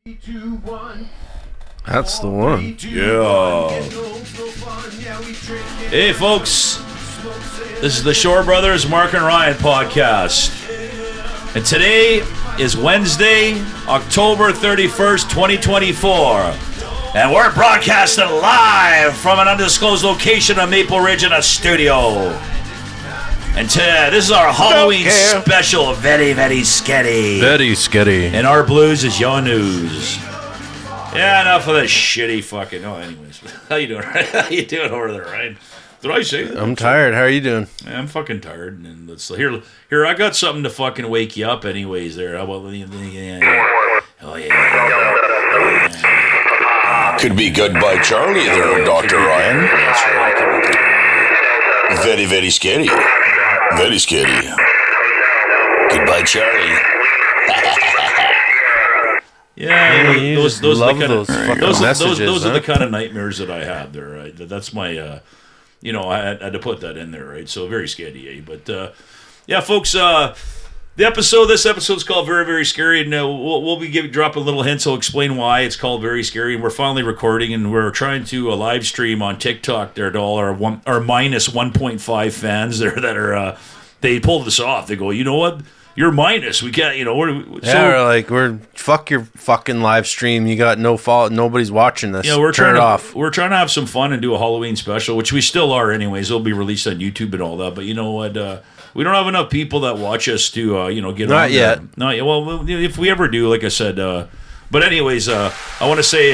3, 2, 1. That's the one. Yeah. Hey, folks. This is the Shorebrothers Mark and Ryan podcast. And today is Wednesday, October 31st, 2024. And we're broadcasting live from an undisclosed location on Maple Ridge in a studio. And this is our Halloween special, very, very sketty. Very sketty. And our blues is your news. Yeah, enough of this shitty fucking... Oh, anyways. How you doing, Ryan? How you doing over there, Ryan? Did I say that? I'm tired. How are you doing? Yeah, I'm fucking tired. And let's here. I got something to fucking wake you up anyways there. How about... Oh, yeah. Could be Goodbye Charlie there, Dr. Ryan. That's right. Very, very scary. Very scary. Goodbye Charlie. Yeah, those are the kind of nightmares that I had there. Right? That's my, I had to put that in there, right? So very scary, eh? But yeah, folks, this episode's called Very, Very Scary, and we'll be dropping little hints. I'll explain why it's called Very Scary. And we're finally recording, and we're trying to live stream on TikTok there to all our minus 1.5 fans there that are. They pulled us off. They go, you know what? You're minus. We can't, we're fuck your fucking live stream. You got no fault. Nobody's watching this. Yeah, we're Turn trying it to, off. We're trying to have some fun and do a Halloween special, which we still are, anyways. It'll be released on YouTube and all that. But you know what? We don't have enough people that watch us to, get Not on yet. There. Not yet. Well, if we ever do, like I said. But anyways, I want to say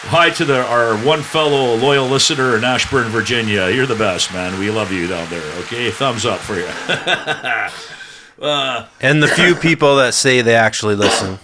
hi to our one fellow loyal listener in Ashburn, Virginia. You're the best, man. We love you down there. Okay, thumbs up for you. And the few people that say they actually listen.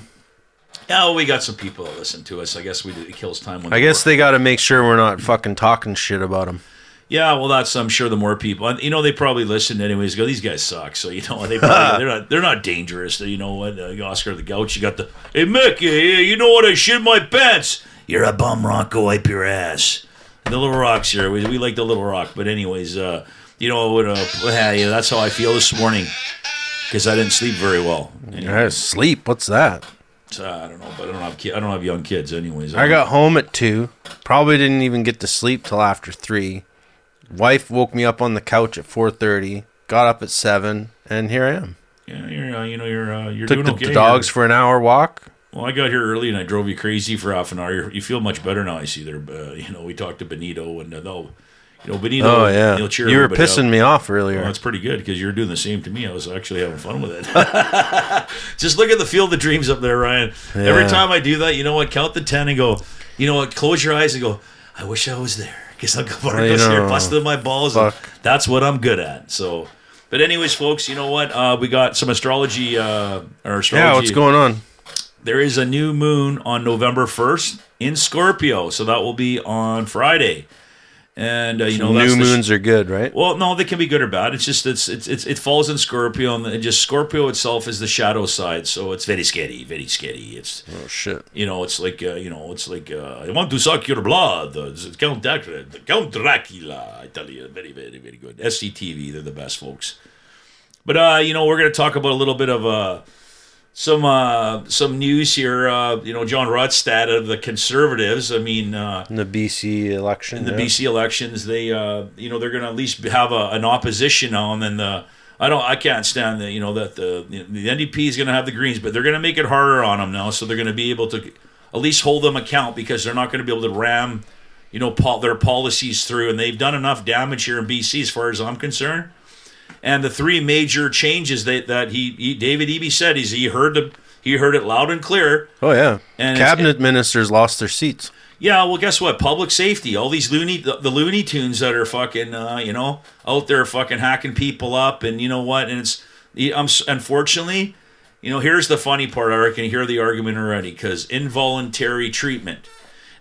Yeah, well, we got some people that listen to us. I guess it kills time. I guess they got to make sure we're not fucking talking shit about them. Yeah, well, I'm sure the more people, they probably listen anyways. Go, these guys suck. So they probably they're not dangerous. You know what, Oscar the Gouch, you got the hey Mick, you know what? I shit my pants. You're a bum rock. Go wipe your ass. The Little Rock's here. We like the Little Rock, but anyways, that's how I feel this morning. Because I didn't sleep very well. Sleep? What's that? I don't know, but I don't have young kids, anyways. I got home at 2. Probably didn't even get to sleep till after 3. Wife woke me up on the couch at 4:30. Got up at 7, and here I am. Yeah, you're took doing okay. the dogs for an hour walk. Well, I got here early and I drove you crazy for half an hour. You feel much better now. I see there. We talked to Bonito and Benito. Oh yeah, you were pissing me off earlier. Well, that's pretty good because you're doing the same to me. I was actually having fun with it. Just look at the Field of Dreams up there, Ryan. Yeah. Every time I do that, you know what? Count to 10 and go. You know what? Close your eyes and go. I wish I was there because I'll go here, busting my balls. That's what I'm good at. So, but anyways, folks, you know what? We got some astrology. Yeah, what's going on? There is a new moon on November 1st in Scorpio, so that will be on Friday. And new moons are good, right? Well, no, they can be good or bad. It's just it falls in Scorpio, and just Scorpio itself is the shadow side, so it's very scary, very scary. It's shit. It's like I want to suck your blood. Count Dracula. I tell you, very, very, very good. SCTV, they're the best, folks. But we're going to talk about a little bit of some news here. John Rodstad of the Conservatives. I mean, in the BC election. In the BC elections, they they're going to at least have an opposition on. And I can't stand that the NDP is going to have the Greens, but they're going to make it harder on them now. So they're going to be able to at least hold them account because they're not going to be able to ram their policies through. And they've done enough damage here in BC as far as I'm concerned. And the three major changes that David Eby said he heard it loud and clear. Oh yeah, and cabinet ministers lost their seats. Yeah, well, guess what? Public safety. All these the Looney Tunes that are fucking out there fucking hacking people up, and you know what? And it's unfortunately, here's the funny part. I can hear the argument already because involuntary treatment.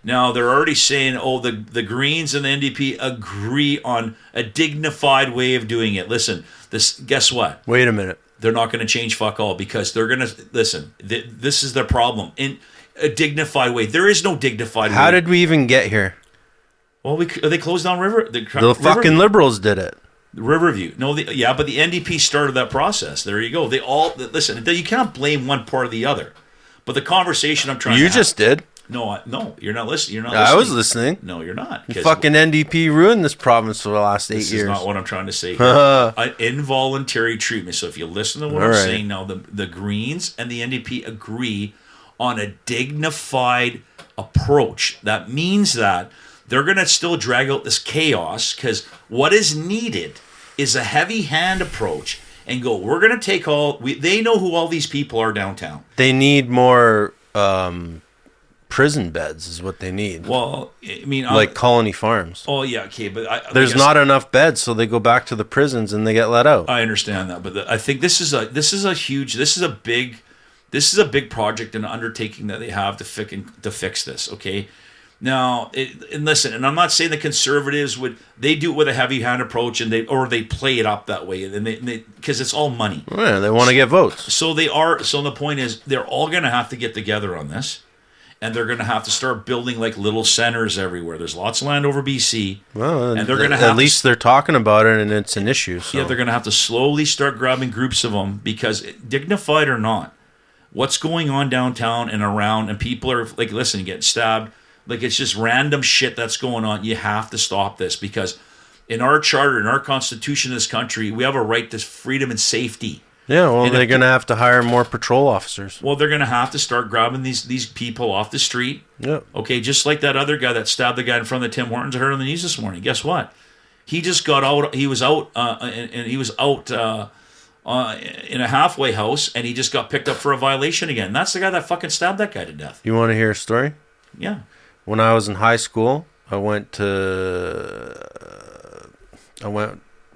Now, they're already saying, the Greens and the NDP agree on a dignified way of doing it. Listen, guess what? Wait a minute. They're not going to change fuck all because they're going to, listen, this is their problem. In a dignified way. There is no dignified way. How did we even get here? Well, they closed down River. The fucking Liberals did it. Riverview. No, but the NDP started that process. There you go. They all, listen, you can't blame one part or the other. But the conversation I'm trying You to just did. No, you're not listening. You're not I was listening. No, you're not. Fucking NDP ruined this province for the last 8 years. This is not what I'm trying to say here. Involuntary treatment. So if you listen to what I'm saying now, the Greens and the NDP agree on a dignified approach. That means that they're going to still drag out this chaos, because what is needed is a heavy hand approach and go, we're going to take they know who all these people are downtown. They need more prison beds is what they need. Well, I mean, like colony farms. Oh yeah, okay, but there's not enough beds, so they go back to the prisons and they get let out. I understand that, but I think this is a big project and undertaking that they have to fix this. Okay, now and listen, and I'm not saying the Conservatives they do it with a heavy hand approach and they play it up that way, and they because it's all money. Yeah, they want to get votes. So the point is they're all going to have to get together on this. And they're going to have to start building like little centers everywhere. There's lots of land over BC. Well, and they're going to have at least they're talking about it, and it's an issue. So. Yeah, they're going to have to slowly start grabbing groups of them, because dignified or not, what's going on downtown and around, and people are like, listen, getting stabbed. Like, it's just random shit that's going on. You have to stop this, because in our charter, in our constitution of this country, we have a right to freedom and safety. Yeah, well, they're going to have to hire more patrol officers. Well, they're going to have to start grabbing these people off the street. Yeah. Okay, just like that other guy that stabbed the guy in front of the Tim Hortons. I heard on the news this morning. Guess what? He just got out. He was out, and he was out in a halfway house, and he just got picked up for a violation again. That's the guy that fucking stabbed that guy to death. You want to hear a story? Yeah. When I was in high school, I went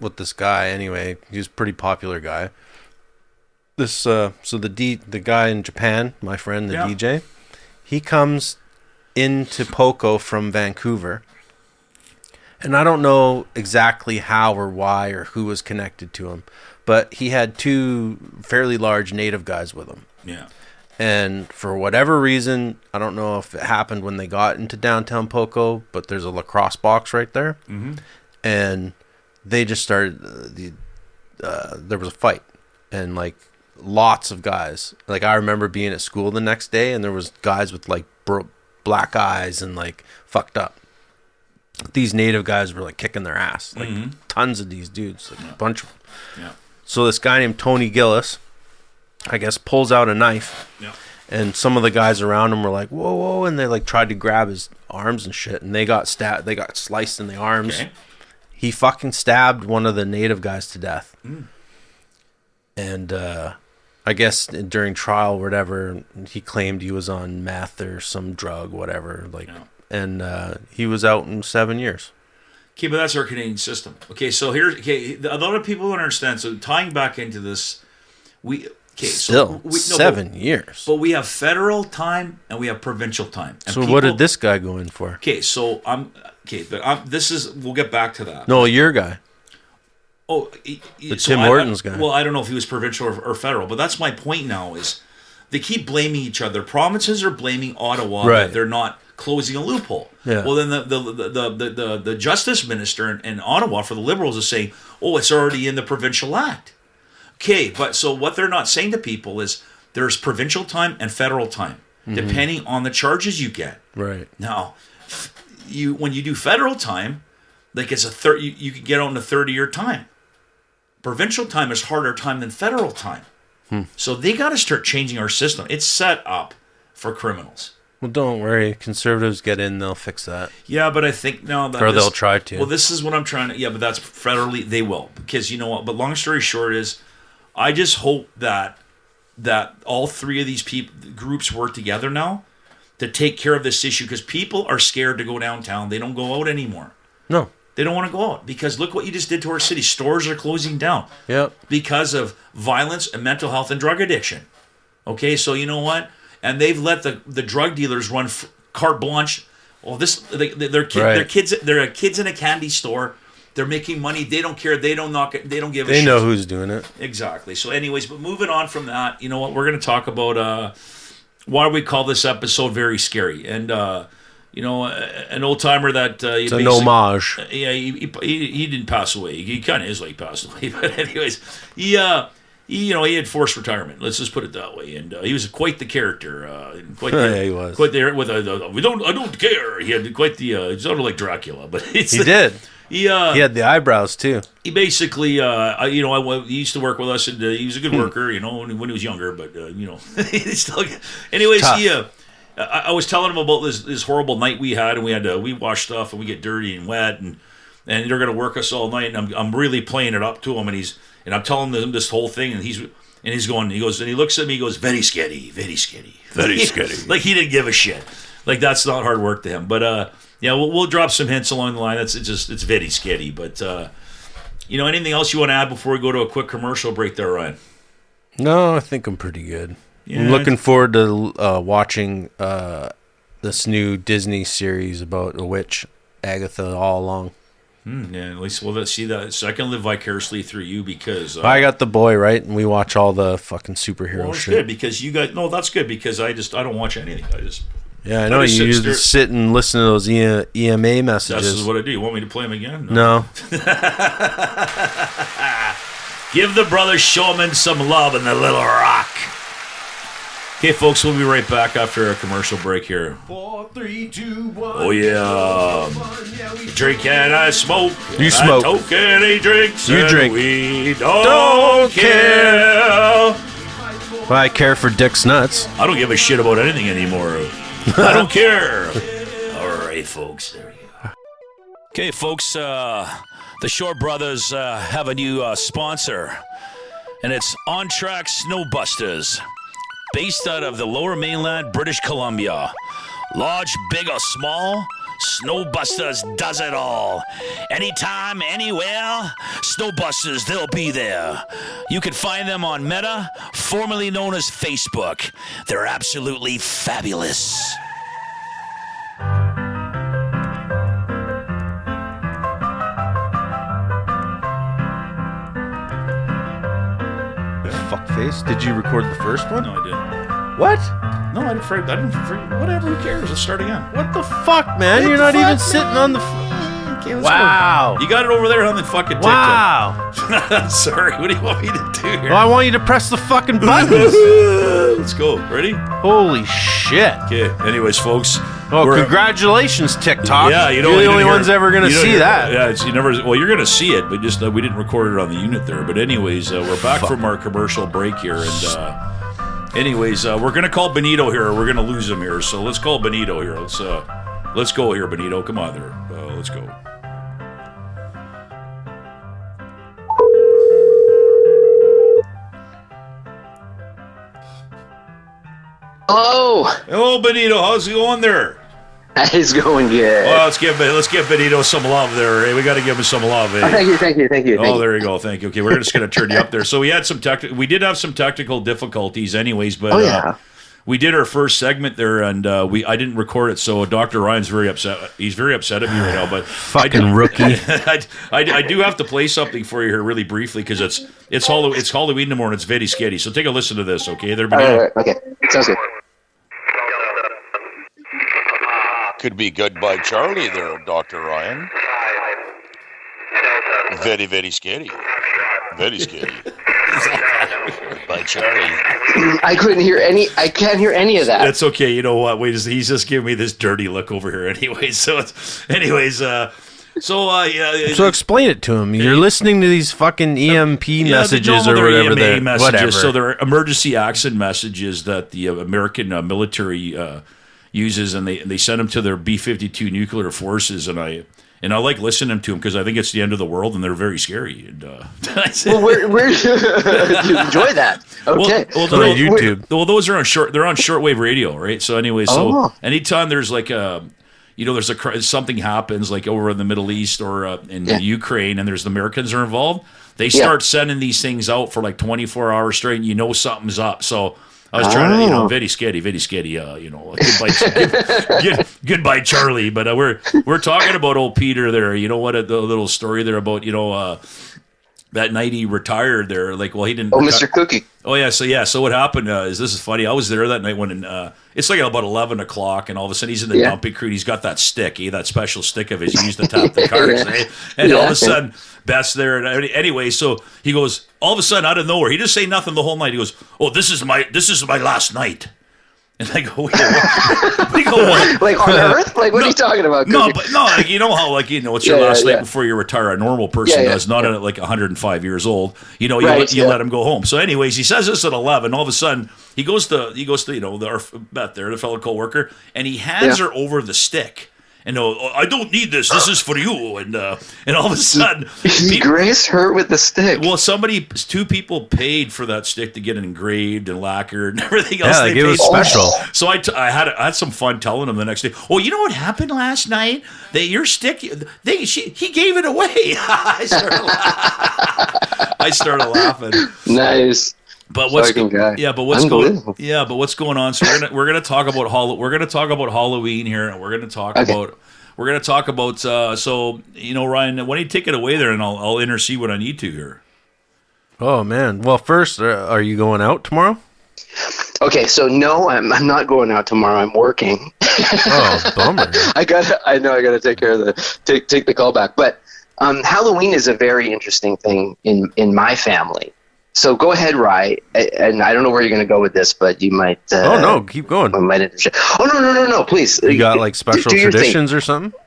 with this guy. Anyway, he was a pretty popular guy. The guy in Japan, my friend, the DJ, he comes into Poco from Vancouver, and I don't know exactly how or why or who was connected to him, but he had two fairly large native guys with him. Yeah. And for whatever reason, I don't know if it happened when they got into downtown Poco, but there's a lacrosse box right there, and they just started. There was a fight, and like. Lots of guys. Like, I remember being at school the next day, and there was guys with like black eyes and like fucked up. These native guys were like kicking their ass, like tons of these dudes, like a bunch of them. Yeah. So this guy named Tony Gillis, I guess, pulls out a knife, and some of the guys around him were like, "Whoa, whoa!" and they like tried to grab his arms and shit, and they got stabbed. They got sliced in the arms. Okay. He fucking stabbed one of the native guys to death, and. I guess during trial or whatever, he claimed he was on meth or some drug, whatever. And he was out in 7 years. Okay, but that's our Canadian system. Okay, so a lot of people don't understand. So tying back into this, 7 years. But we have federal time and we have provincial time. And so what did this guy go in for? Okay, so we'll get back to that. No, your guy. Oh, Tim Hortons guy. Well, I don't know if he was provincial or federal, but that's my point now is they keep blaming each other. Provinces are blaming Ottawa that they're not closing a loophole. Yeah. Well, then the justice minister in Ottawa for the Liberals is saying, oh, it's already in the provincial act. Okay, but so what they're not saying to people is there's provincial time and federal time, depending on the charges you get. Right. Now, when you do federal time, like it's you can get on a 30-year time. Provincial time is harder time than federal time. So they got to start changing our system. It's set up for criminals. Well, don't worry. Conservatives get in, they'll fix that. Yeah, but I think they'll try to. Well, this is what I'm trying to. Yeah, but that's federally they will, because you know what. But long story short is, I just hope that all three of these groups work together now to take care of this issue, because people are scared to go downtown. They don't go out anymore. No. They don't want to go out because look what you just did to our city. Stores are closing down because of violence and mental health and drug addiction. Okay, so you know what? And they've let the drug dealers run carte blanche. Well, they're kids in a candy store. They're making money. They don't care. They don't give a shit. They know who's doing it. Exactly. So anyways, but moving on from that, you know what? We're going to talk about why we call this episode Very Scary. And an old timer that it's an homage. Yeah, he didn't pass away. He kind of is like passed away, but anyways, he he had forced retirement. Let's just put it that way. And he was quite the character. He was quite there with I don't care. He had quite the. He sounded like Dracula, but he did. He had the eyebrows too. He basically, he used to work with us, and he was a good worker, when he was younger. But he's still. Anyways, I was telling him about this horrible night we had, and we wash stuff, and we get dirty and wet, and they're going to work us all night, and I'm really playing it up to him, and I'm telling him this whole thing, and he looks at me, he goes, very scary, very scary, very scary. Like he didn't give a shit. Like that's not hard work to him. But we'll drop some hints along the line. It's very scary. But anything else you want to add before we go to a quick commercial break there, Ryan? No, I think I'm pretty good. Yeah, I'm looking forward to watching this new Disney series about a witch, Agatha, all along. Yeah, at least we'll see that. So I can live vicariously through you because I got the boy, right, and we watch all the fucking superhero that's shit. Good because you got that's good because I don't watch anything. I know you just sit and listen to those EMA messages. This is what I do. You want me to play them again? No. Give the brother Shoreman some love in the Little Rock. Okay, folks, we'll be right back after a commercial break here. 4, 3, 2, 1. Oh, yeah. Drink and I smoke. You smoke. I toke and he drinks. You drink. We don't care. I care for Dick's nuts. I don't give a shit about anything anymore. I don't care. All right, folks. There you go. Okay, folks, the Shorebrothers have a new sponsor, and it's On Track Snowbusters. Based out of the Lower Mainland, British Columbia. Large, big, or small, Snowbusters does it all. Anytime, anywhere, Snowbusters, they'll be there. You can find them on Meta, formerly known as Facebook. They're absolutely fabulous. Fuckface. Did you record the first one? No, I didn't. What? No, I didn't. Whatever, who cares? Let's start again. What the fuck, man? You're not even sitting on the... Okay, let's wow. Go. You got it over there on the fucking TikTok. Wow. Sorry, what do you want me to do here? Well, I want you to press the fucking buttons. Let's go. Ready? Holy shit. Okay, anyways, folks. Oh, congratulations, TikTok. Yeah, you're the only ones ever going to see that. Yeah, you're going to see it, but just we didn't record it on the unit there. But anyways, we're back from our commercial break here, and anyways, we're going to call Bonito here. We're going to lose him here, so let's call Bonito here. Let's go here, Bonito. Come on there. Let's go. Hello. Hello, Bonito. How's it going there? It's going good. Well, let's give Bonito some love there. Hey, we got to give him some love. Hey. Oh, thank you. There you go. Thank you. Okay, we're just going to turn you up there. So we had we did have some technical difficulties, anyways. But we did our first segment there, and I didn't record it. So Dr. Ryan's very upset. He's very upset at me right now. But fucking rookie. I do have to play something for you here really briefly because it's Halloween in the morning. It's very scary. So take a listen to this, okay? There, Bonito. Okay, sounds good. Could be Goodbye Charlie there, Dr. Ryan. Very, very scary. Very scary. Goodbye Charlie. I can't hear any of that. That's okay. You know what? He's just giving me this dirty look over here anyway. So explain it to him. You're listening to these fucking EMP messages or whatever. Whatever. So they're emergency action messages that the American military uses, and they send them to their B-52 nuclear forces, and I like listening to them because I think it's the end of the world, and they're very scary. And well, where you enjoy that? Okay. Well, on YouTube. Well, those are they're on shortwave radio, right? So anyway, anytime there's like something happens like over in the Middle East or in Ukraine, and there's the Americans are involved, they start sending these things out for like 24 hours straight, and something's up. So I was trying to, very scary, goodbye Charlie. But we're talking about old Peter there. You know what? The little story there about, that night he retired there. Like, well, he didn't. Oh, Mr. Cookie. Oh yeah, so what happened is, this is funny. I was there that night when it's like about 11 o'clock, and all of a sudden he's in the dumping crew. And he's got that stick, that special stick of his he used to tap the cars, and all of a sudden Beth's there. And anyway, so he goes, all of a sudden out of nowhere, he didn't say nothing the whole night. He goes, "Oh, this is my last night." And I go, what? We go, what? Like on Earth? Like, what are you talking about? No, but no, like, you know how, like, it's your last night before you retire. A normal person does, not at like 105 years old. You let him go home. So, anyways, he says this at 11. All of a sudden, he goes to our Beth there, the fellow co-worker, and he hands her over the stick. And I don't need this. This is for you. And all of a sudden, he graced her with the stick. Well, two people paid for that stick to get it engraved and lacquered and everything else. Yeah, it was special. So I had some fun telling him the next day. Oh, you know what happened last night? That your stick, he gave it away. I started laughing. Nice. But what's going on? So we're gonna talk about Halloween here, and we're gonna talk about so Ryan, why don't you take it away there, and I'll intercede what I need to here. Oh man! Well, first, are you going out tomorrow? Okay, so no, I'm not going out tomorrow. I'm working. Oh, bummer! I gotta take care of take the call back. But Halloween is a very interesting thing in my family. So go ahead, Rye, and I don't know where you're going to go with this, but you might... oh, no, keep going. No, please. You got, like, special traditions or something?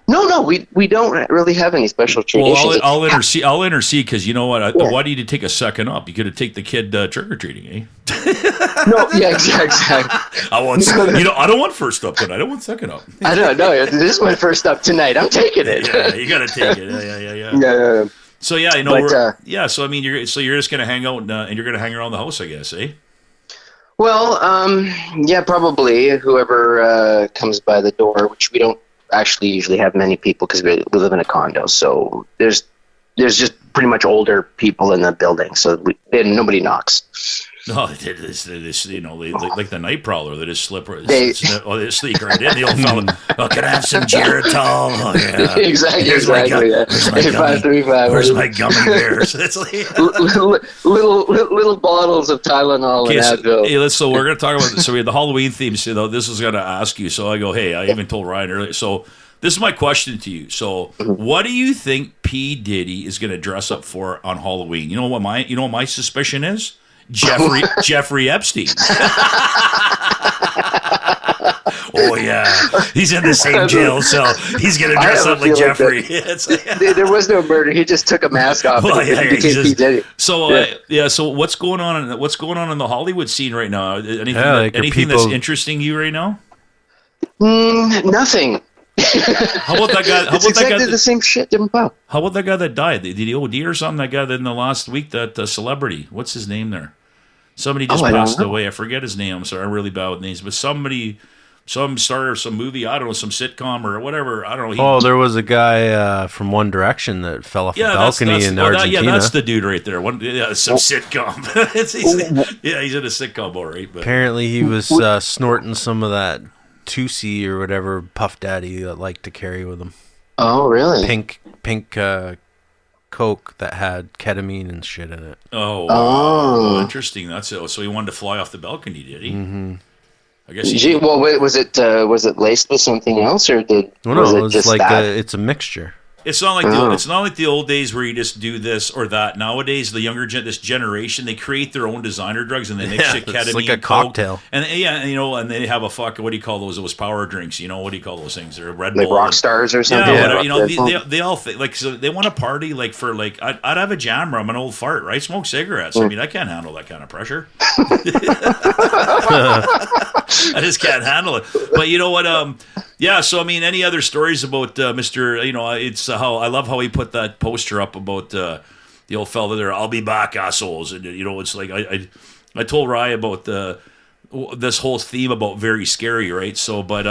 No, we don't really have any special traditions. Well, I'll intercede, because you know what? Why do you take a second up? You could have take the kid trick-or-treating, eh? No, yeah, exactly. I don't want first up tonight. I want second up. I don't know. This is my first up tonight. I'm taking it. Yeah, you got to take it. Yeah. So yeah, so I mean, you're just gonna hang out and you're gonna hang around the house, I guess, eh? Well, yeah, probably whoever comes by the door, which we don't actually usually have many people because we live in a condo, so there's just pretty much older people in the building, so nobody knocks. No, they like the night prowler. They just slip. They sneak right in. The old fella. Oh, can I have some Geritol? Oh, yeah. Exactly. Where's my gummy bears? It's like little bottles of Tylenol and Advil. Hey, so we're gonna talk about this. So we had the Halloween theme. So this is gonna ask you. So I go, hey, I even told Ryan earlier. So this is my question to you. So what do you think P. Diddy is gonna dress up for on Halloween? You know what my suspicion is? Jeffrey Epstein. Oh yeah, he's in the same jail cell. He's gonna dress up like Jeffrey. There was no murder. He just took a mask off. So what's going on? In the Hollywood scene right now? Anything that's interesting you right now? Nothing. How about that guy? It's exactly the same shit, different pop. How about that guy that died? Did he OD or something? That guy that in the last week, that celebrity. What's his name there? Somebody just passed away. I forget his name. I'm sorry, I'm really bad with names. But some star of some movie, I don't know, some sitcom or whatever. I don't know. There was a guy from One Direction that fell off a balcony in Argentina. That's the dude right there. Some sitcom. He's in a sitcom, all right. But apparently he was snorting some of that Tusi or whatever Puff Daddy liked to carry with him. Oh, really? Pink Coke that had ketamine and shit in it. Oh, interesting. That's it. So he wanted to fly off the balcony, did he? Mm-hmm. I guess he did. Well, wait, was it laced with something else, or was it just like it's a mixture. It's not like the old days where you just do this or that. Nowadays, the younger this generation, they create their own designer drugs and they mix ketamine. It's like a cocktail. And and they have what do you call those? Those power drinks. What do you call those things? They're Red Bull. Like rock stars or something. Yeah, they all think so they want to party I'd have a jammer. I'm an old fart, right? Smoke cigarettes. I mean, I can't handle that kind of pressure. I just can't handle it. But you know what? So I mean, any other stories about Mr. It's how I love how he put that poster up about the old fella there. I'll be back, assholes. And it's like I told Rye about this whole theme about very scary, right? So, but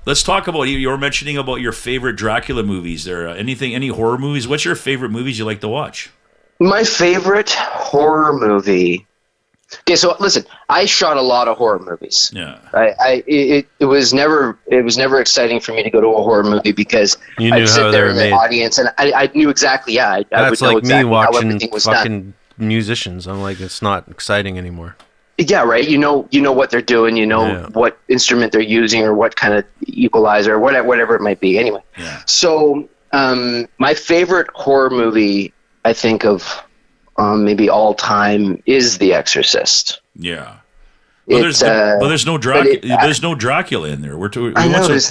let's talk about you were mentioning about your favorite Dracula movies. There, any horror movies? What's your favorite movies you like to watch? My favorite horror movie Okay, so listen, I shot a lot of horror movies. Yeah. It was never exciting for me to go to a horror movie because I'd sit there in the audience and I knew exactly. Yeah, I would know exactly how everything was done. That's like me watching fucking musicians. I'm like, it's not exciting anymore. Yeah, right. You know what they're doing. You know what instrument they're using or what kind of equalizer or whatever it might be. Anyway, so my favorite horror movie, I think of maybe all time, is The Exorcist. Yeah. Well, there's no Dracula. There's no Dracula in there. I know there's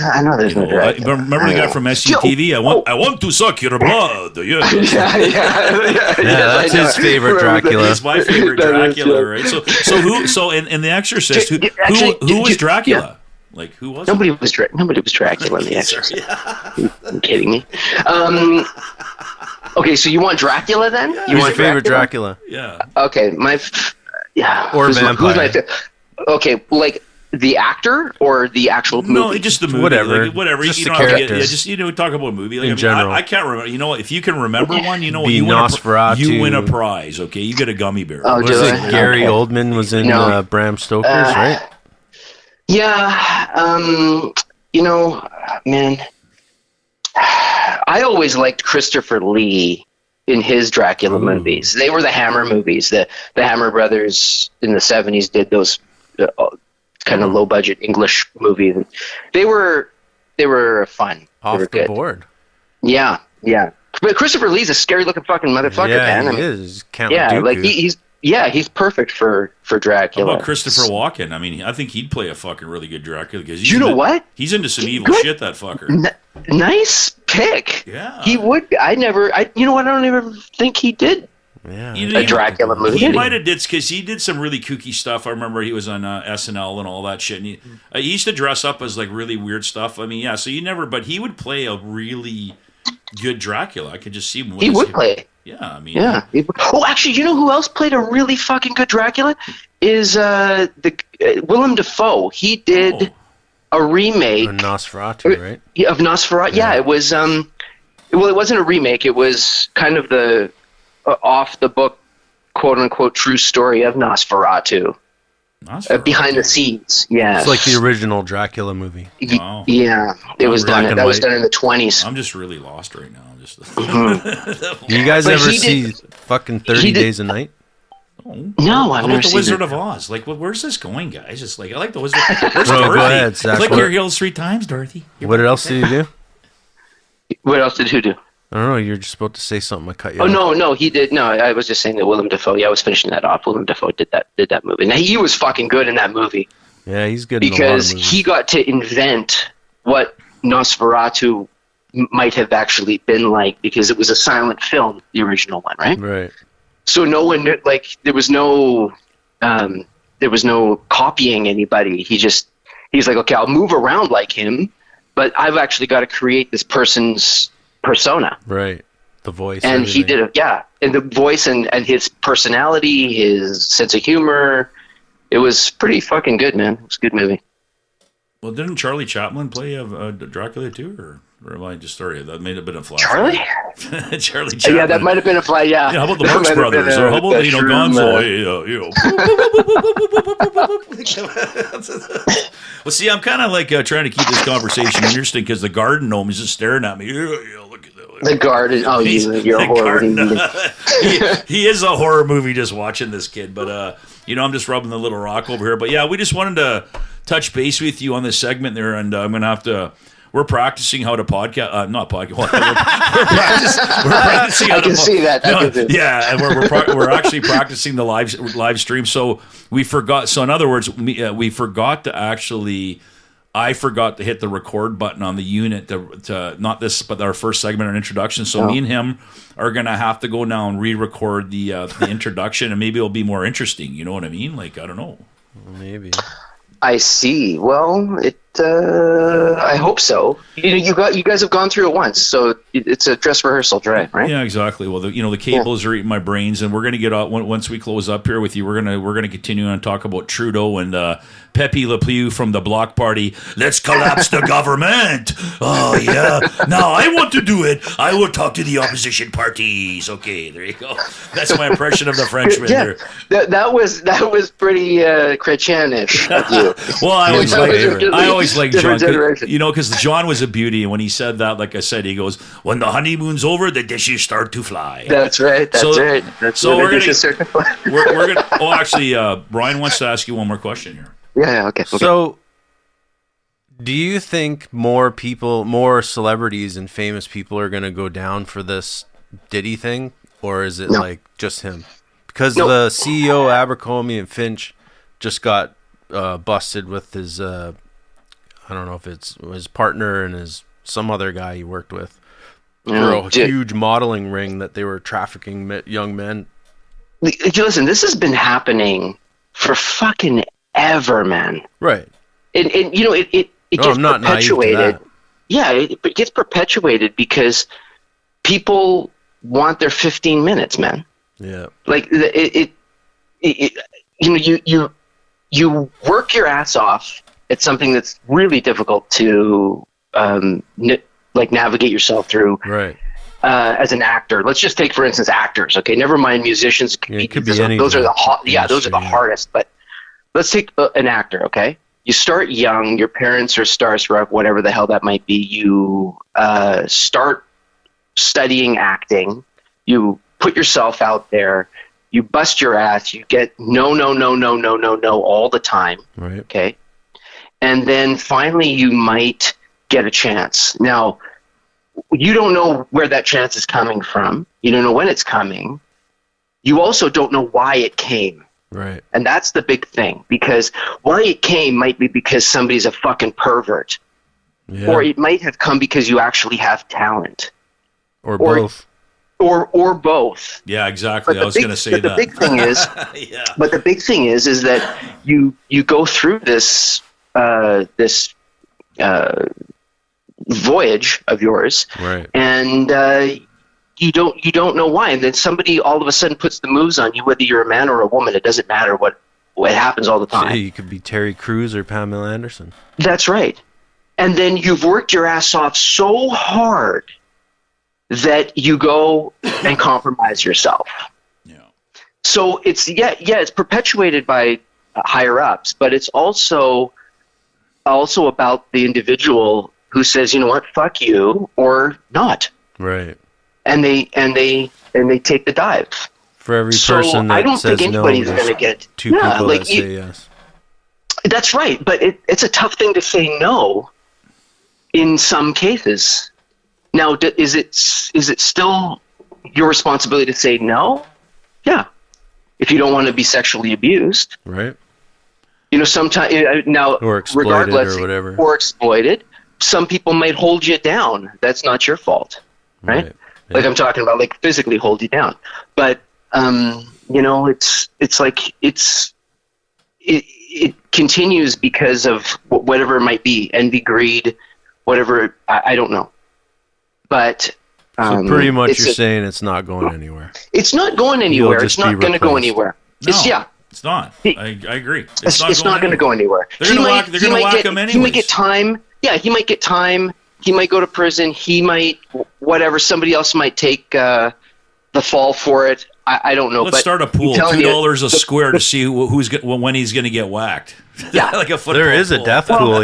no Dracula. Remember the guy from SCTV? I want to suck your blood. Yeah, that's his favorite Dracula. It's my favorite Dracula, right? So in The Exorcist, who was Dracula? Like, who was? Nobody was Dracula in The Exorcist. Are you kidding me? Okay, so you want Dracula then? Who's your favorite Dracula? Yeah. Okay, or vampire. Who's my favorite? Okay, like the actor or the actual movie? No, just the movie. Whatever. Just the characters. Just talk about a movie. Like, in general. I can't remember. You know what? If you can remember one, you know what? You win a prize. Okay, you get a gummy bear. Oh, was it Gary Oldman was in Bram Stoker's, right? Yeah. Man, I always liked Christopher Lee in his Dracula movies. They were the Hammer movies. The Hammer brothers in the 70s did those kind of low-budget English movies. They were fun. Off they were the good. board. Yeah. But Christopher Lee's a scary-looking fucking motherfucker, man. He is. He's perfect for Dracula. How about Christopher Walken? I mean, I think he'd play a fucking really good Dracula because what? He's into some evil shit. That fucker. Nice pick. Yeah, he would. I don't even think he did. Yeah, a Dracula movie. He might have did because he did some really kooky stuff. I remember he was on SNL and all that shit. And he used to dress up as like really weird stuff. I mean, so but he would play a really good Dracula. I could just see him. He would play. Yeah, I mean. Yeah. Oh, actually, you know who else played a really fucking good Dracula? Is Willem Dafoe. He did a remake of Nosferatu, right? Yeah, of Nosferatu. Yeah, it was. Well, it wasn't a remake. It was kind of the off the book, quote unquote, true story of Nosferatu. Behind the scenes. Yeah, it's like the original Dracula movie. Wow. Yeah, it was done. That was done in the 1920s. I'm just really lost right now. Do you guys ever see fucking 30 Days a Night? No, I've never the seen Wizard it. of Oz. Like, where's this going, guys? It's like I like the Wizard. Where's Bro, Dorothy? go ahead, Zach. Click your heels 3 times, Dorothy. What else did he do? What else did who do? I don't know. You're just about to say something. I cut you. Oh no, he did. No, I was just saying that Willem Dafoe. Yeah, I was finishing that off. Willem Dafoe did that movie. Now he was fucking good in that movie. Yeah, he's good because in a lot of movies. He got to invent what Nosferatu might have actually been like because it was a silent film, the original one, right? Right. So no one there was no copying anybody. He's like, okay, I'll move around like him, but I've actually got to create this person's persona. Right. The voice. And everything. he did it. Yeah, and the voice and his personality, his sense of humor. It was pretty fucking good, man. It was a good movie. Well, didn't Charlie Chaplin play Dracula too, or am I just sorry? That may have been a flash. Charlie Chaplin. Yeah, that might have been a flash. Yeah. How about the Marx Brothers? Or how about Gonzo? Well, see, I'm kind of like trying to keep this conversation interesting because the garden gnome is just staring at me. Look at that. The garden. Oh, you're a horror movie. He is a horror movie. Just watching this kid, but I'm just rubbing the little rock over here. But yeah, we just wanted to touch base with you on this segment there, and I'm gonna have to. We're practicing how to podcast. Not podcast. We're practicing how to. I can see that. Yeah, and we're actually practicing the live stream. So we forgot. So in other words, we forgot to actually. I forgot to hit the record button on the unit to not this, but our first segment, our introduction. So me and him are gonna have to go now and re-record the introduction, and maybe it'll be more interesting. You know what I mean? Like I don't know. Maybe. I see. Well, I hope so. You guys have gone through it once, so it's a dress rehearsal, right? Yeah, exactly. Well, the cables are eating my brains, and we're going to get out once we close up here with you. We're gonna continue on talk about Trudeau and Pepe Le Pew from the Bloc Party. Let's collapse the government. Oh yeah. Now I want to do it. I will talk to the opposition parties. Okay, there you go. That's my impression of the Frenchman. Yeah, there. that was pretty Chrétien-ish of you. Well, I always liked John, because John was a beauty, and when he said that, like I said, he goes, "When the honeymoon's over, the dishes start to fly." That's right. So we're gonna. Oh, actually, Brian wants to ask you one more question here. Yeah. Okay. So, do you think more celebrities and famous people are going to go down for this Ditty thing, or is it like just him? Because the CEO Abercrombie and Finch just got busted with his, I don't know if it's his partner and some other guy he worked with for a huge modeling ring that they were trafficking young men. Listen, this has been happening for fucking ever, man. Right. And it gets perpetuated. Yeah, it gets perpetuated because people want their 15 minutes, man. Yeah. Like you work your ass off at something that's really difficult to navigate yourself through. Right. As an actor, let's just take for instance actors. Okay, never mind musicians. It could be anything. Those are those are the hardest. But let's take an actor. Okay, you start young. Your parents are starstruck, whatever the hell that might be. You start studying acting. You put yourself out there. You bust your ass. You get no all the time. Right. Okay, and then finally you might get a chance. Now, you don't know where that chance is coming from. You don't know when it's coming. You also don't know why it came. Right. And that's the big thing, because why it came might be because somebody's a fucking pervert. Yeah. Or it might have come because you actually have talent. Or both. Or both. Yeah, exactly. I was going to say that. The big thing is, But the big thing is that you go through this voyage of yours, right? And you don't know why, and then somebody all of a sudden puts the moves on you, whether you're a man or a woman. It doesn't matter what happens all the time. Hey, you could be Terry Crews or Pamela Anderson. That's right. And then you've worked your ass off so hard that you go and compromise yourself. Yeah. So it's it's perpetuated by higher ups, but it's also about the individual who says, you know what, fuck you, or not. Right. And they take the dive. For every person that I don't says think anybody's going to get two people that say yes. That's right, but it's a tough thing to say no in some cases. Now, is it still your responsibility to say no? Yeah. If you don't want to be sexually abused. Right. Sometimes now, or exploited regardless, or whatever. Or exploited. Some people might hold you down. That's not your fault, right? Yeah. Like I'm talking about, like physically hold you down. But it's like it continues because of whatever it might be, envy, greed, whatever. I don't know. But so pretty much you're saying it's not going anywhere. It's not going anywhere. It's not going to go anywhere. No. It's not. I agree. It's not going to go anywhere. They're going to whack him anyways. He might get time. Yeah, he might get time. He might go to prison. He might, whatever. Somebody else might take the fall for it. I don't know. Let's start a pool. $2 a square to see when he's going to get whacked. Yeah, like a football. There is a death pool.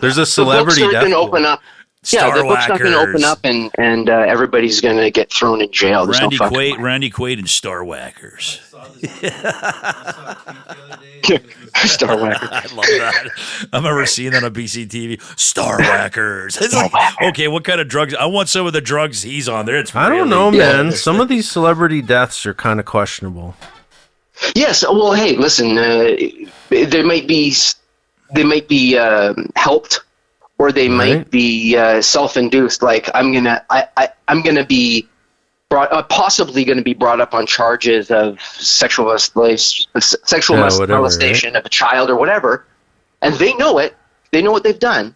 There's a celebrity death pool. Open up. Yeah, the book's not going to open up, and everybody's going to get thrown in jail. Randy Quaid and Star Whackers. Star Whackers. I love that. I remember seeing that on BCTV. Star Whackers. It's like, okay, what kind of drugs? I want some of the drugs he's on there. I don't know, man. Some of these celebrity deaths are kind of questionable. Yes. Well, hey, listen. They might be helped. Or they might be self-induced. Like I'm gonna be possibly going to be brought up on charges of sexual molestation of a child or whatever, and they know it, They know what they've done.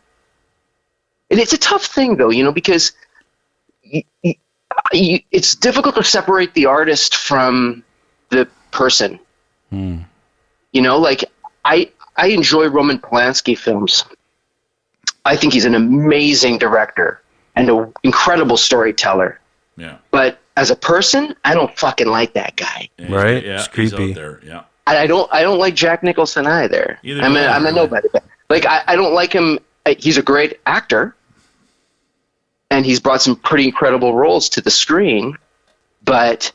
And it's a tough thing, though, because it's difficult to separate the artist from the person. Like I enjoy Roman Polanski films. I think he's an amazing director and an incredible storyteller. Yeah. But as a person, I don't fucking like that guy. Right? Yeah, it's creepy. He's out there. Yeah. I don't like Jack Nicholson either. I'm a nobody. Like I don't like him. He's a great actor, and he's brought some pretty incredible roles to the screen. But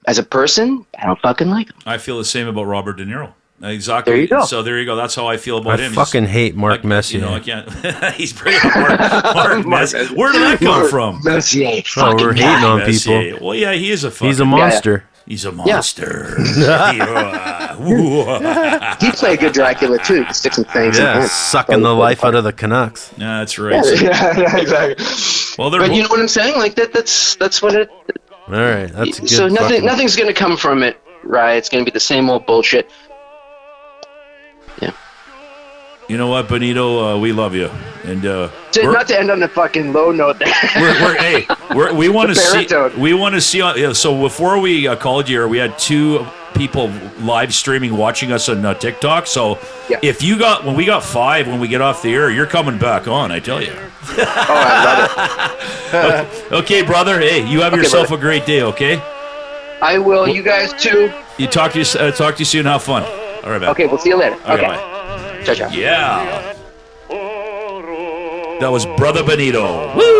as a person, I don't fucking like him. I feel the same about Robert De Niro. Exactly. There you go. So there you go. That's how I feel about him. I fucking hate Mark Messier. I can't. He's pretty Mark Messier. Where did that come from? Messier. Oh, we're hating on Messier. people. Well, yeah, he is a fucking... He's a monster. He's a monster. He played a good Dracula too. He sticks some things. Yeah, sucking the life out of the Canucks. Yeah, that's right. Yeah, exactly. Well, but you know what I'm saying? Like that's what it. All right, that's a good. So nothing's going to come from it, right? It's going to be the same old bullshit. Yeah. You know what, Bonito? We love you, and not to end on a fucking low note. There. we want to see. Baritone. We want to see. So before we called you, we had 2 people live streaming, watching us on TikTok. So if you when we got 5 when we get off the air, you're coming back on. I tell you. Oh, I love it. Okay, brother. Hey, you have yourself a great day. Okay. I will. You guys too. You talk to you soon. Have fun. All right, man. Okay, we'll see you later. Okay. Bye. Ciao, ciao. Yeah. That was Brother Bonito. Woo!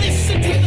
Listen to